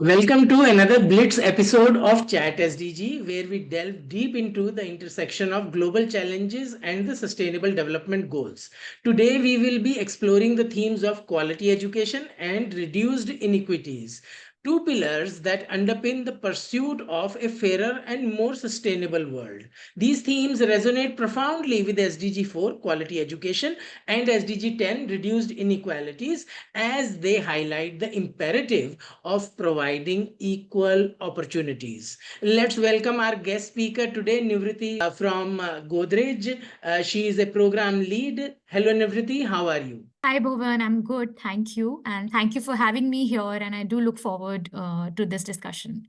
Welcome to another Blitz episode of Chat SDG, where we delve deep into the intersection of global challenges and the sustainable development goals. Today, we will be exploring the themes of quality education and reduced inequities, two pillars that underpin the pursuit of a fairer and more sustainable world. These themes resonate profoundly with SDG 4, quality education, and SDG 10, reduced inequalities, as they highlight the imperative of providing equal opportunities. Let's welcome our guest speaker today, Nivruti from Godrej. She is a program lead. Hello, Nivruti. How are you? Hi, Bhuvan. I'm good. Thank you. And thank you for having me here. And I do look forward to this discussion.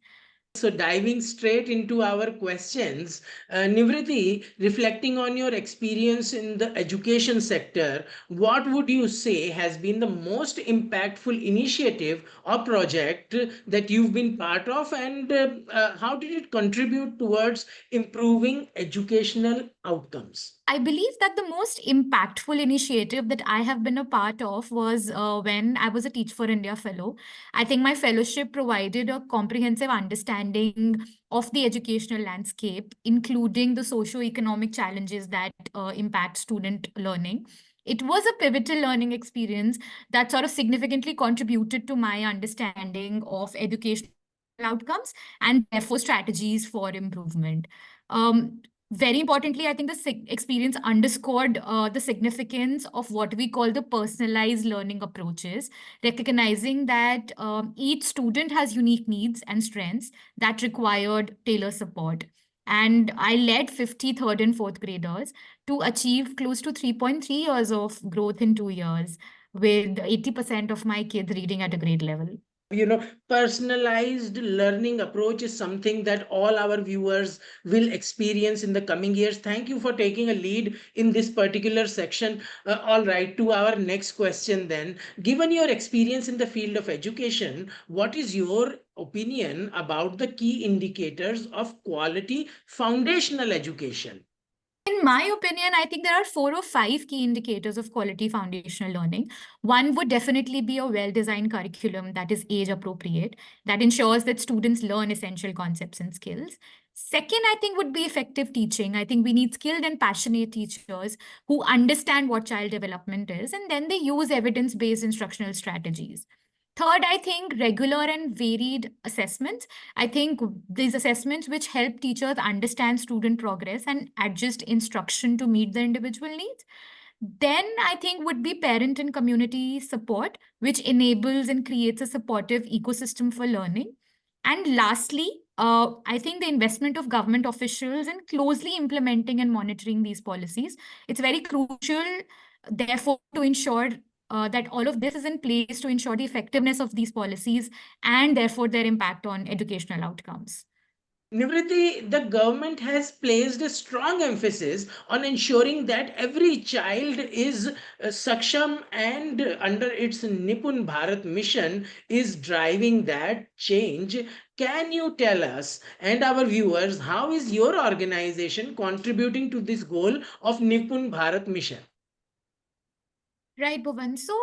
So, diving straight into our questions, Nivriti, reflecting on your experience in the education sector, what would you say has been the most impactful initiative or project that you've been part of, and how did it contribute towards improving educational outcomes? I believe that the most impactful initiative that I have been a part of was when I was a Teach for India fellow. I think my fellowship provided a comprehensive understanding of the educational landscape, including the socio-economic challenges that impact student learning. It was a pivotal learning experience that sort of significantly contributed to my understanding of educational outcomes and therefore strategies for improvement. Very importantly, I think the experience underscored the significance of what we call the personalized learning approaches, recognizing that each student has unique needs and strengths that required tailored support. And I led 50 third and fourth graders to achieve close to 3.3 years of growth in 2 years, with 80% of my kids reading at a grade level. Personalized learning approach is something that all our viewers will experience in the coming years. Thank you for taking a lead in this particular section. All right, to our next question then. Given your experience in the field of education, what is your opinion about the key indicators of quality foundational education? In my opinion, I think there are 4 or 5 key indicators of quality foundational learning. One would definitely be a well-designed curriculum that is age appropriate, that ensures that students learn essential concepts and skills. Second, I think would be effective teaching. I think we need skilled and passionate teachers who understand what child development is, and then they use evidence-based instructional strategies. Third, I think regular and varied assessments. I think these assessments which help teachers understand student progress and adjust instruction to meet their individual needs. Then I think would be parent and community support, which enables and creates a supportive ecosystem for learning. And lastly, I think the investment of government officials in closely implementing and monitoring these policies. It's very crucial, therefore, to ensure that all of this is in place to ensure the effectiveness of these policies and therefore their impact on educational outcomes. Nivriti, the government has placed a strong emphasis on ensuring that every child is Saksham, and under its Nipun Bharat mission is driving that change. Can you tell us and our viewers how is your organization contributing to this goal of Nipun Bharat mission? Right, Bhuvan. So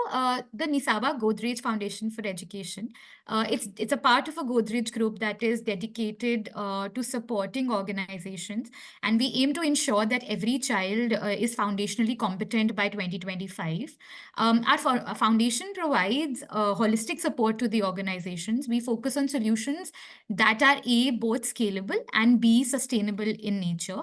the Nisaba Godrej Foundation for Education, it's a part of a Godrej group that is dedicated to supporting organizations. And we aim to ensure that every child is foundationally competent by 2025. Our foundation provides holistic support to the organizations. We focus on solutions that are A, both scalable and B, sustainable in nature.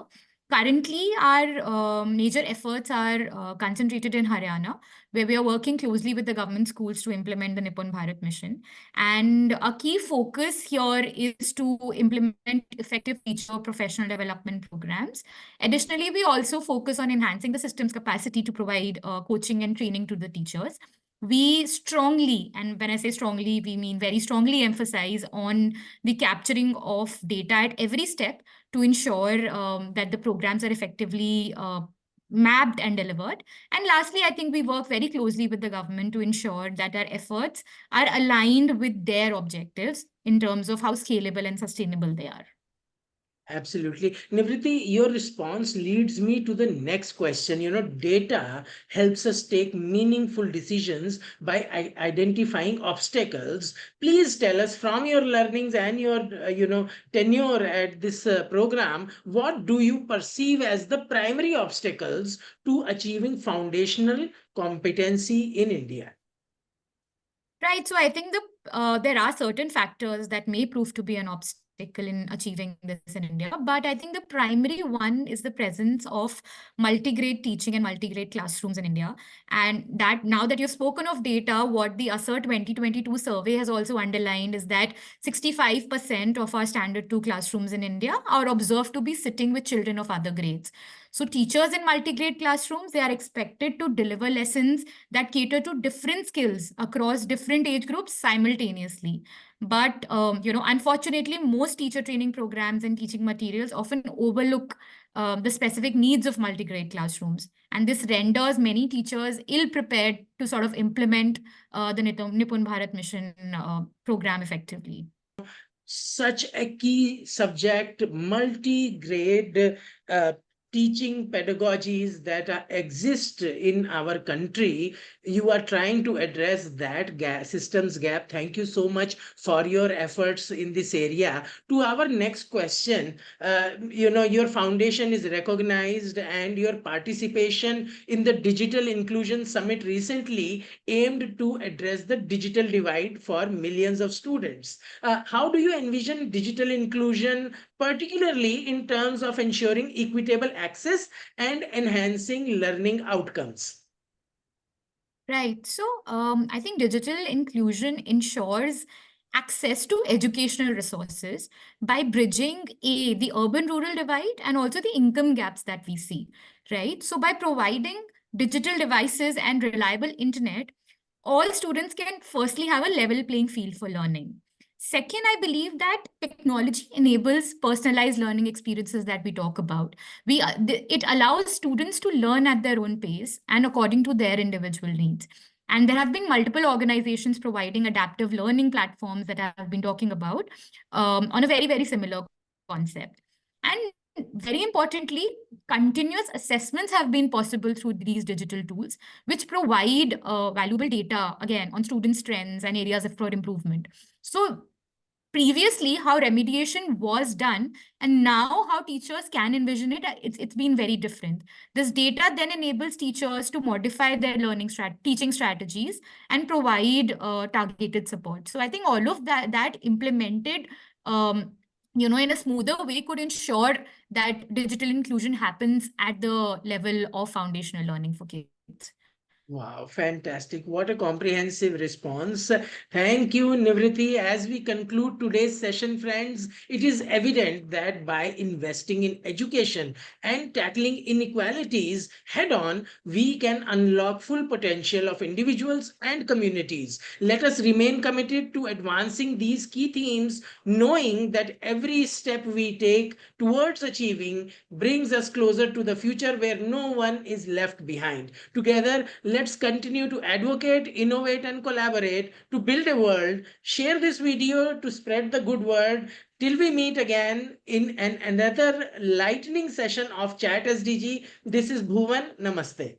Currently, our major efforts are concentrated in Haryana, where we are working closely with the government schools to implement the Nippon Bharat mission. And a key focus here is to implement effective teacher professional development programs. Additionally, we also focus on enhancing the system's capacity to provide coaching and training to the teachers. We strongly, and when I say strongly, we mean very strongly emphasize on the capturing of data at every step to ensure that the programs are effectively mapped and delivered. And lastly, I think we work very closely with the government to ensure that our efforts are aligned with their objectives in terms of how scalable and sustainable they are. Absolutely. Nivruti, your response leads me to the next question. Data helps us take meaningful decisions by identifying obstacles. Please tell us from your learnings and your, tenure at this program, what do you perceive as the primary obstacles to achieving foundational competency in India? Right. So I think there are certain factors that may prove to be an obstacle in achieving this in India. But I think the primary one is the presence of multi-grade teaching and multi-grade classrooms in India. And that now that you've spoken of data, what the ASSER 2022 survey has also underlined is that 65% of our standard 2 classrooms in India are observed to be sitting with children of other grades. So teachers in multi-grade classrooms, they are expected to deliver lessons that cater to different skills across different age groups simultaneously. But unfortunately, most teacher training programs and teaching materials often overlook the specific needs of multi-grade classrooms, and this renders many teachers ill-prepared to sort of implement the Nipun Bharat Mission program effectively. Such a key subject, multi-grade teaching pedagogies that exist in our country. You are trying to address that systems gap. Thank you so much for your efforts in this area. To our next question, your foundation is recognized, and your participation in the Digital Inclusion Summit recently aimed to address the digital divide for millions of students. How do you envision digital inclusion, particularly in terms of ensuring equitable access and enhancing learning outcomes? Right. So I think digital inclusion ensures access to educational resources by bridging the urban-rural divide and also the income gaps that we see, right? So by providing digital devices and reliable internet, all students can firstly have a level playing field for learning. Second, I believe that technology enables personalized learning experiences that we talk about. It allows students to learn at their own pace and according to their individual needs. And there have been multiple organizations providing adaptive learning platforms that I've been talking about on a very, very similar concept. And very importantly, continuous assessments have been possible through these digital tools, which provide valuable data, again, on students' trends and areas for improvement. So previously, how remediation was done and now how teachers can envision it, it's been very different. This data then enables teachers to modify their teaching strategies and provide targeted support. So I think all of that implemented in a smoother way could ensure that digital inclusion happens at the level of foundational learning for kids. Wow, fantastic. What a comprehensive response. Thank you, Nivruti. As we conclude today's session, friends, it is evident that by investing in education and tackling inequalities head on, we can unlock full potential of individuals and communities. Let us remain committed to advancing these key themes, knowing that every step we take towards achieving brings us closer to the future where no one is left behind. Together, let's continue to advocate, innovate, and collaborate to build a world. Share this video to spread the good word. Till we meet again in another lightning session of Chat SDG, this is Bhuvan. Namaste.